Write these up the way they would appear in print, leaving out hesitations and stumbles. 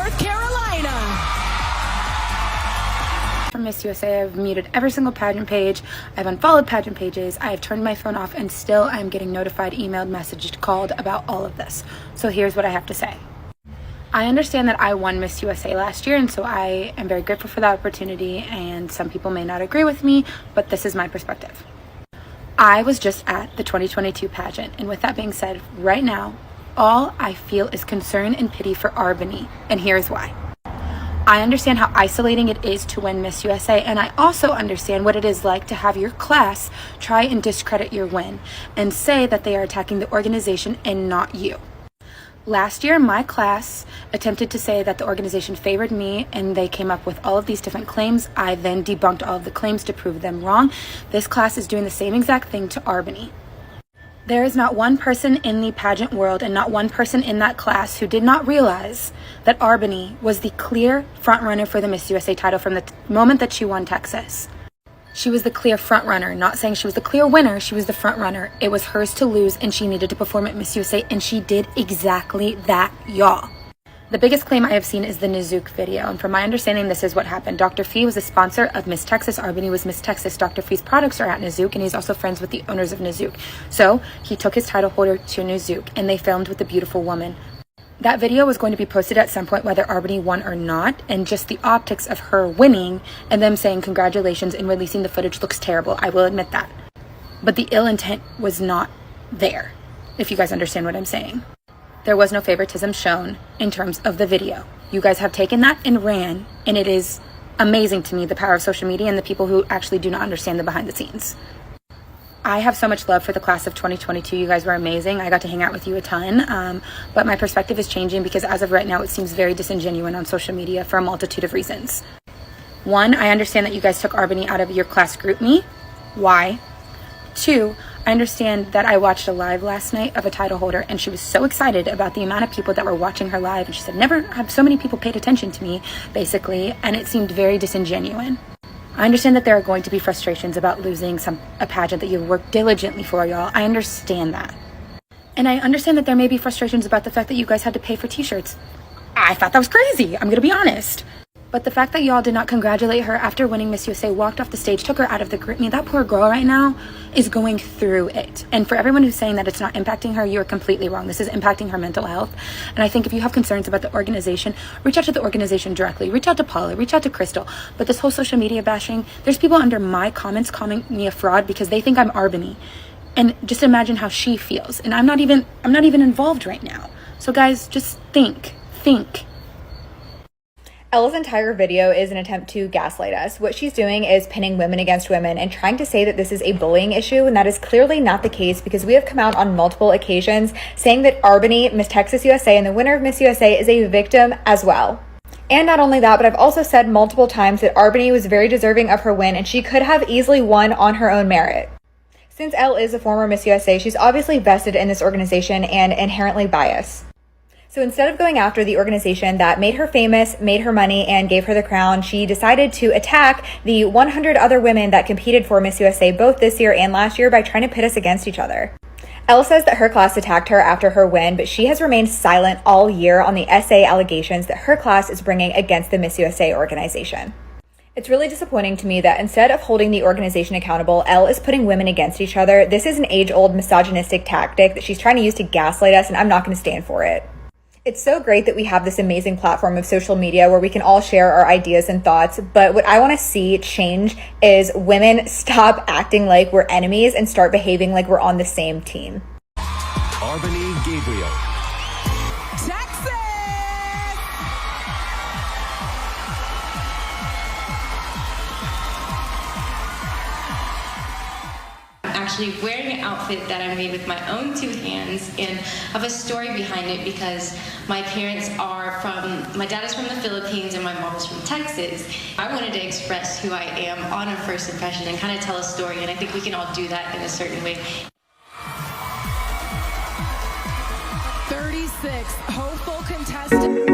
North Carolina. From Miss USA, I've muted every single pageant page, I've unfollowed pageant pages, I have turned my phone off, and still I'm getting notified, emailed, messaged, called about all of this. So here's what I have to say. I understand that I won Miss USA last year, and so I am very grateful for that opportunity, and some people may not agree with me, but this is my perspective. I was just at the 2022 pageant, and with that being said, right now, all I feel is concern and pity for R'Bonney, and here's why. I understand how isolating it is to win Miss USA, and I also understand what it is like to have your class try and discredit your win and say that they are attacking the organization and not you. Last year, my class attempted to say that the organization favored me, and they came up with all of these different claims. I then debunked all of the claims to prove them wrong. This class is doing the same exact thing to R'Bonney. There is not one person in the pageant world and not one person in that class who did not realize that R'Bonney was the clear frontrunner for the Miss USA title from the moment that she won Texas. She was the clear front runner, not saying she was the clear winner, she was the front runner. It was hers to lose, and she needed to perform at Miss USA, and she did exactly that, y'all. The biggest claim I have seen is the Nizook video, and from my understanding, this is what happened. Dr. Fee was a sponsor of Miss Texas. R'Bonney was Miss Texas. Dr. Fee's products are at Nizook, and he's also friends with the owners of Nizook. So he took his title holder to Nizook, and they filmed with the beautiful woman. That video was going to be posted at some point, whether R'Bonney won or not, and just the optics of her winning and them saying congratulations and releasing the footage looks terrible. I will admit that. But the ill intent was not there, if you guys understand what I'm saying. There was no favoritism shown in terms of the video. You guys have taken that and ran, and it is amazing to me, the power of social media and the people who actually do not understand the behind the scenes. I have so much love for the class of 2022. You guys were amazing. I got to hang out with you a ton, but my perspective is changing because as of right now, it seems very disingenuous on social media for a multitude of reasons. One, I understand that you guys took R'Bonney out of your class GroupMe. Why? Two, I understand that I watched a live last night of a title holder, and she was so excited about the amount of people that were watching her live, and she said, never have so many people paid attention to me, basically, and it seemed very disingenuous. I understand that there are going to be frustrations about losing a pageant that you've worked diligently for, y'all. I understand that. And I understand that there may be frustrations about the fact that you guys had to pay for t-shirts. I thought that was crazy. I'm gonna be honest. But the fact that y'all did not congratulate her after winning Miss USA, walked off the stage, took her out of the group, that poor girl right now is going through it. And for everyone who's saying that it's not impacting her, you are completely wrong. This is impacting her mental health. And I think if you have concerns about the organization, reach out to the organization directly. Reach out to Paula, reach out to Crystal. But this whole social media bashing, there's people under my comments calling me a fraud because they think I'm R'Bonney. And just imagine how she feels. And I'm not even involved right now. So guys, just think. Elle's entire video is an attempt to gaslight us. What she's doing is pinning women against women and trying to say that this is a bullying issue, and that is clearly not the case because we have come out on multiple occasions saying that R'Bonney, Miss Texas USA, and the winner of Miss USA is a victim as well. And not only that, but I've also said multiple times that R'Bonney was very deserving of her win and she could have easily won on her own merit. Since Elle is a former Miss USA, she's obviously vested in this organization and inherently biased. So instead of going after the organization that made her famous, made her money, and gave her the crown, she decided to attack the 100 other women that competed for Miss USA both this year and last year by trying to pit us against each other. Elle says that her class attacked her after her win, but she has remained silent all year on the SA allegations that her class is bringing against the Miss USA organization. It's really disappointing to me that instead of holding the organization accountable, Elle is putting women against each other. This is an age-old misogynistic tactic that she's trying to use to gaslight us, and I'm not going to stand for it. It's so great that we have this amazing platform of social media where we can all share our ideas and thoughts, but what I want to see change is women stop acting like we're enemies and start behaving like we're on the same team. R'Bonney Gabriel. Texas! Actually wearing an outfit that I made with my own two hands, and have a story behind it because my parents are my dad is from the Philippines and my mom is from Texas. I wanted to express who I am on a first impression and kind of tell a story, and I think we can all do that in a certain way. 36 hopeful contestants.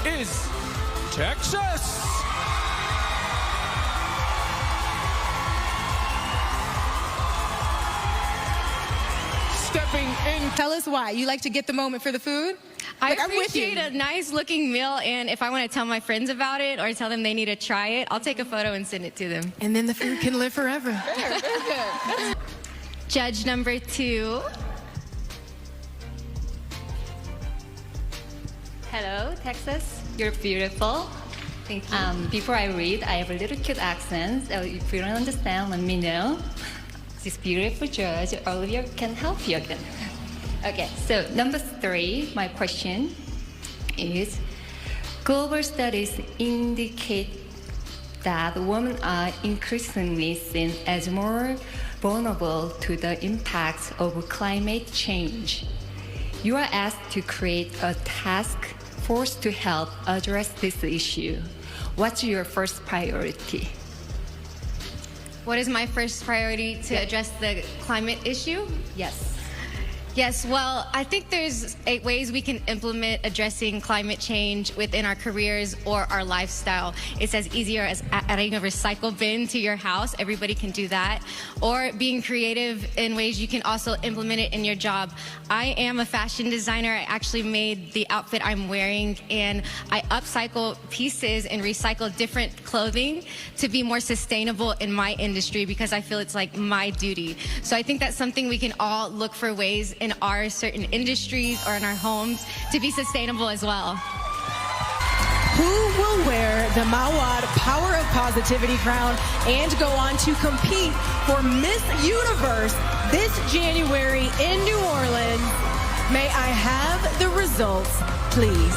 is Texas. Stepping in. Tell us why. You like to get the moment for the food? I Like, I'm with appreciate you. a nice looking meal, and if I want to tell my friends about it or tell them they need to try it, I'll take a photo and send it to them. And then the food can live forever. Judge number 2. Hello, Texas. You're beautiful. Thank you. Before I read, I have a little cute accent. So if you don't understand, let me know. This beautiful judge, all of you can help you again. Okay, so number 3, my question is, global studies indicate that women are increasingly seen as more vulnerable to the impacts of climate change. You are asked to create a task force to help address this issue. What's your first priority? What is my first priority to address the climate issue? Yes. Yes, well, I think there's 8 ways we can implement addressing climate change within our careers or our lifestyle. It's as easier as adding a recycle bin to your house. Everybody can do that. Or being creative in ways you can also implement it in your job. I am a fashion designer. I actually made the outfit I'm wearing, and I upcycle pieces and recycle different clothing to be more sustainable in my industry because I feel it's like my duty. So I think that's something we can all look for ways in our certain industries or in our homes to be sustainable as well. Who will wear the Mawad Power of Positivity crown and go on to compete for Miss Universe this January in New Orleans? May I have the results, please?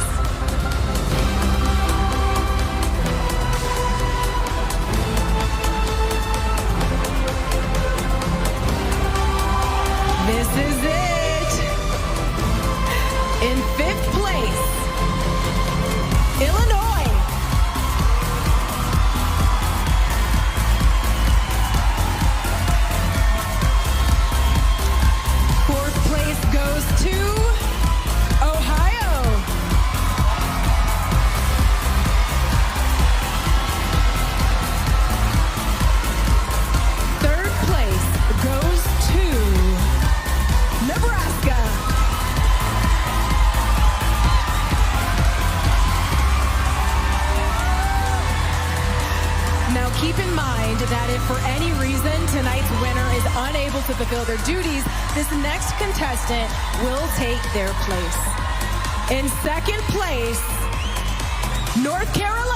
This is it. In 5th place, Illinois. Fourth place goes to Ohio. Third place goes to Nebraska. Now keep in mind that if for any reason tonight's winner is unable to fulfill their duties, this next contestant will take their place. In 2nd place, North Carolina.